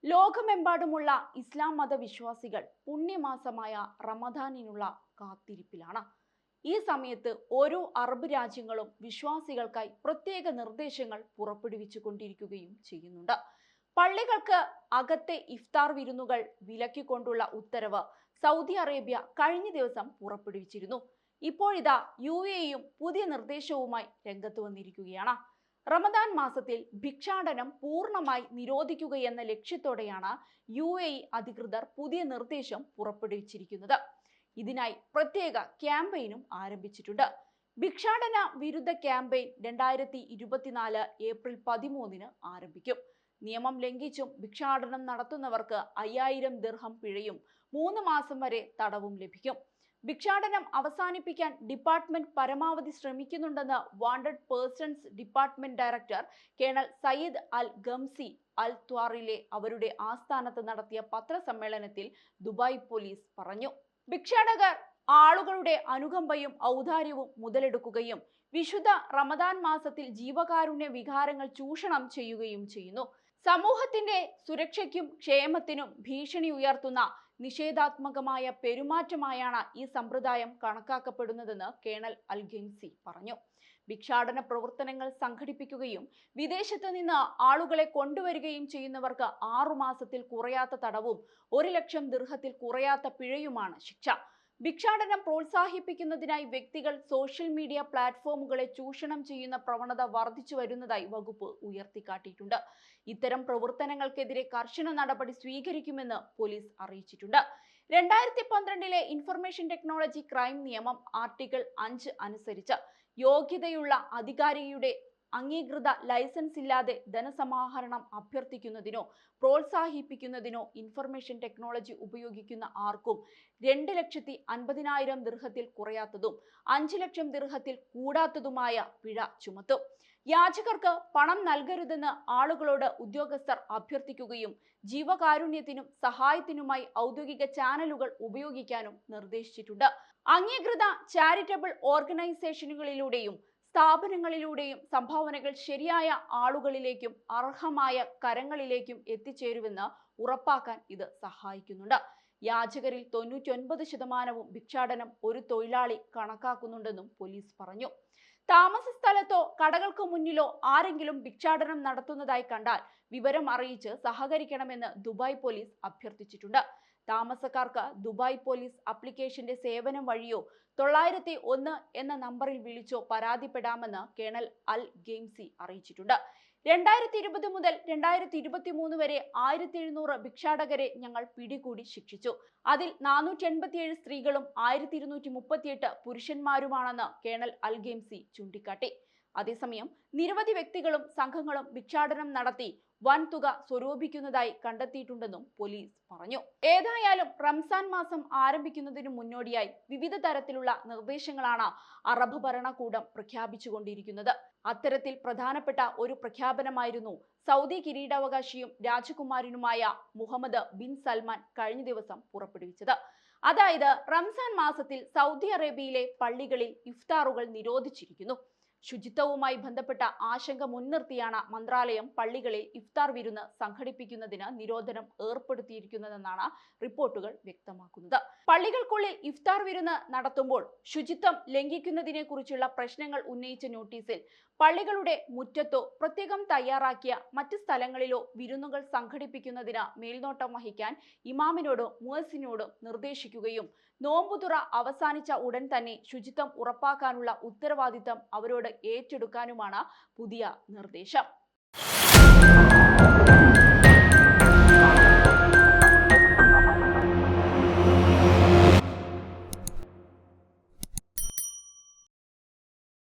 ലോകമെമ്പാടുമുള്ള ഇസ്ലാം മതവിശ്വാസികൾ പുണ്യമാസമായ റമദാനിനുള്ള കാത്തിരിപ്പിലാണ്. ഈ സമയത്ത് ഓരോ അറബ് രാജ്യങ്ങളും വിശ്വാസികൾക്കായി പ്രത്യേക നിർദ്ദേശങ്ങൾ പുറപ്പെടുവിച്ചുകൊണ്ടിരിക്കുകയും ചെയ്യുന്നുണ്ട്. പള്ളികൾക്ക് അകത്തെ ഇഫ്താർ വിരുന്നുകൾ വിലക്കിക്കൊണ്ടുള്ള ഉത്തരവ് സൗദി അറേബ്യ കഴിഞ്ഞ ദിവസം പുറപ്പെടുവിച്ചിരുന്നു. ഇപ്പോഴിതാ UAEയും പുതിയ നിർദ്ദേശവുമായി രംഗത്ത് വന്നിരിക്കുകയാണ്. റമദാൻ മാസത്തിൽ ഭിക്ഷാടനം പൂർണ്ണമായി നിരോധിക്കുകയെന്ന ലക്ഷ്യത്തോടെയാണ് UAE അധികൃതർ പുതിയ നിർദ്ദേശം പുറപ്പെടുവിച്ചിരിക്കുന്നത്. ഇതിനായി പ്രത്യേക ക്യാമ്പയിനും ആരംഭിച്ചിട്ടുണ്ട്. ഭിക്ഷാടന വിരുദ്ധ ക്യാമ്പയിൻ 2024 ഏപ്രിൽ 13 ആരംഭിക്കും. നിയമം ലംഘിച്ചും ഭിക്ഷാടനം നടത്തുന്നവർക്ക് 5000 ദിർഹം പിഴയും 3 മാസം വരെ തടവും ലഭിക്കും. ഭിക്ഷാടനം അവസാനിപ്പിക്കാൻ ഡിപ്പാർട്ട്മെന്റ് പരമാവധി ശ്രമിക്കുന്നുണ്ടെന്ന് wanted persons department director colonel Sayyid al Ghamsi al ത്വാറിലെ അവരുടെ ആസ്ഥാനത്ത് നടത്തിയ പത്രസമ്മേളനത്തിൽ ദുബായ് പോലീസ് പറഞ്ഞു. ഭിക്ഷാടകർ ആളുകളുടെ അനുകമ്പയും ഔദാര്യവും മുതലെടുക്കുകയും വിശുദ്ധ റമദാൻ മാസത്തിൽ ജീവകാരുണ്യ വികാരങ്ങൾ ചൂഷണം ചെയ്യുകയും ചെയ്യുന്നു. സമൂഹത്തിന്റെ സുരക്ഷയ്ക്കും ക്ഷേമത്തിനും ഭീഷണി ഉയർത്തുന്ന നിഷേധാത്മകമായ പെരുമാറ്റമായാണ് ഈ സമ്പ്രദായം കണക്കാക്കപ്പെടുന്നതെന്ന് കേണൽ അൽ ഗംസി പറഞ്ഞു. ഭിക്ഷാടന പ്രവർത്തനങ്ങൾ സംഘടിപ്പിക്കുകയും വിദേശത്ത് നിന്ന് ആളുകളെ കൊണ്ടുവരികയും ചെയ്യുന്നവർക്ക് 6 മാസത്തിൽ കുറയാത്ത തടവും 1 ലക്ഷം ദിർഹത്തിൽ കുറയാത്ത പിഴയുമാണ് ശിക്ഷ. ഭിക്ഷാടനം പ്രോത്സാഹിപ്പിക്കുന്നതിനായി വ്യക്തികൾ സോഷ്യൽ മീഡിയ പ്ലാറ്റ്ഫോമുകളെ ചൂഷണം ചെയ്യുന്ന പ്രവണത വർദ്ധിച്ചു വരുന്നതായി വകുപ്പ് ഉയർത്തിക്കാട്ടിയിട്ടുണ്ട്. ഇത്തരം പ്രവർത്തനങ്ങൾക്കെതിരെ കർശന നടപടി സ്വീകരിക്കുമെന്ന് പോലീസ് അറിയിച്ചിട്ടുണ്ട്. 2012 ഇൻഫർമേഷൻ ടെക്നോളജി ക്രൈം നിയമം ആർട്ടിക്കിൾ 5 അനുസരിച്ച് യോഗ്യതയുള്ള അധികാരിയുടെ അംഗീകൃത ലൈസൻസ് ഇല്ലാതെ ധനസമാഹരണം അഭ്യർത്ഥിക്കുന്നതിനോ പ്രോത്സാഹിപ്പിക്കുന്നതിനോ ഇൻഫർമേഷൻ ടെക്നോളജി ഉപയോഗിക്കുന്ന ആർക്കും 2,50,000 ദിർഹത്തിൽ കുറയാത്തതും 5 ലക്ഷം ദിർഹത്തിൽ കൂടാത്തതുമായ പിഴ ചുമത്തും. യാചകർക്ക് പണം നൽകരുതെന്ന് ആളുകളോട് ഉദ്യോഗസ്ഥർ അഭ്യർത്ഥിക്കുകയും ജീവകാരുണ്യത്തിനും സഹായത്തിനുമായി ഔദ്യോഗിക ചാനലുകൾ ഉപയോഗിക്കാനും നിർദ്ദേശിച്ചിട്ടുണ്ട്. അംഗീകൃത ചാരിറ്റബിൾ ഓർഗനൈസേഷനുകളിലൂടെയും സ്ഥാപനങ്ങളിലൂടെയും സംഭാവനകൾ ശരിയായ ആളുകളിലേക്കും അർഹമായ കരങ്ങളിലേക്കും എത്തിച്ചേരുമെന്ന് ഉറപ്പാക്കാൻ ഇത് സഹായിക്കുന്നുണ്ട്. യാചകരിൽ 99% ഭിക്ഷാടനം ഒരു തൊഴിലാളി കണക്കാക്കുന്നുണ്ടെന്നും പോലീസ് പറഞ്ഞു. താമസ സ്ഥലത്തോ കടകൾക്ക് മുന്നിലോ ആരെങ്കിലും ഭിക്ഷാടനം നടത്തുന്നതായി കണ്ടാൽ വിവരം അറിയിച്ച് സഹകരിക്കണമെന്ന് ദുബായ് പോലീസ് അഭ്യർത്ഥിച്ചിട്ടുണ്ട്. താമസക്കാർക്ക് ദുബായ് പോലീസ് ആപ്ലിക്കേഷന്റെ സേവനം വഴിയോ 901 എന്ന നമ്പറിൽ വിളിച്ചോ പരാതിപ്പെടാമെന്ന് കേണൽ അൽ ഗംസി അറിയിച്ചിട്ടുണ്ട്. 2020 മുതൽ 2023 വരെ 1700 ഭിക്ഷാടകരെ ഞങ്ങൾ പിടികൂടി ശിക്ഷിച്ചു. അതിൽ 487 സ്ത്രീകളും 1238 പുരുഷന്മാരുമാണെന്ന് കേണൽ അൽ ഗംസി ചൂണ്ടിക്കാട്ടി. അതേസമയം നിരവധി വ്യക്തികളും സംഘങ്ങളും ഭിക്ഷാടനം നടത്തി വൻതുക സ്വരൂപിക്കുന്നതായി കണ്ടെത്തിയിട്ടുണ്ടെന്നും പോലീസ് പറഞ്ഞു. ഏതായാലും റംസാൻ മാസം ആരംഭിക്കുന്നതിനു മുന്നോടിയായി വിവിധ തരത്തിലുള്ള നിർദ്ദേശങ്ങളാണ് അറബ് ഭരണകൂടം പ്രഖ്യാപിച്ചുകൊണ്ടിരിക്കുന്നത്. അത്തരത്തിൽ പ്രധാനപ്പെട്ട ഒരു പ്രഖ്യാപനമായിരുന്നു സൗദി കിരീടാവകാശിയും രാജകുമാരനുമായ മുഹമ്മദ് ബിൻ സൽമാൻ കഴിഞ്ഞ ദിവസം പുറപ്പെടുവിച്ചത്. അതായത് റംസാൻ മാസത്തിൽ സൗദി അറേബ്യയിലെ പള്ളികളിൽ ഇഫ്താറുകൾ നിരോധിച്ചിരിക്കുന്നു. ശുചിത്വവുമായി ബന്ധപ്പെട്ട ആശങ്ക മുൻനിർത്തിയാണ് മന്ത്രാലയം പള്ളികളിൽ ഇഫ്താർ വിരുന്ന് സംഘടിപ്പിക്കുന്നതിന് നിരോധനം ഏർപ്പെടുത്തിയിരിക്കുന്നതെന്നാണ് റിപ്പോർട്ടുകൾ വ്യക്തമാക്കുന്നത്. പള്ളികൾക്കുള്ളിൽ ഇഫ്താർ വിരുന്ന് നടത്തുമ്പോൾ ശുചിത്വം ലംഘിക്കുന്നതിനെ കുറിച്ചുള്ള പ്രശ്നങ്ങൾ ഉന്നയിച്ച നോട്ടീസിൽ പള്ളികളുടെ മുറ്റത്തോ പ്രത്യേകം തയ്യാറാക്കിയ മറ്റ് സ്ഥലങ്ങളിലോ വിരുന്നുകൾ സംഘടിപ്പിക്കുന്നതിന് മേൽനോട്ടം വഹിക്കാൻ ഇമാമിനോടോ മുഅസ്സിനോടോ നിർദ്ദേശിക്കുകയും നോമ്പുതുറ അവസാനിച്ച ഉടൻ തന്നെ ശുചിത്വം ഉറപ്പാക്കാനുള്ള ഉത്തരവാദിത്തം അവരോട് ഏറ്റെടുക്കാനുമാണ് പുതിയ നിർദ്ദേശം.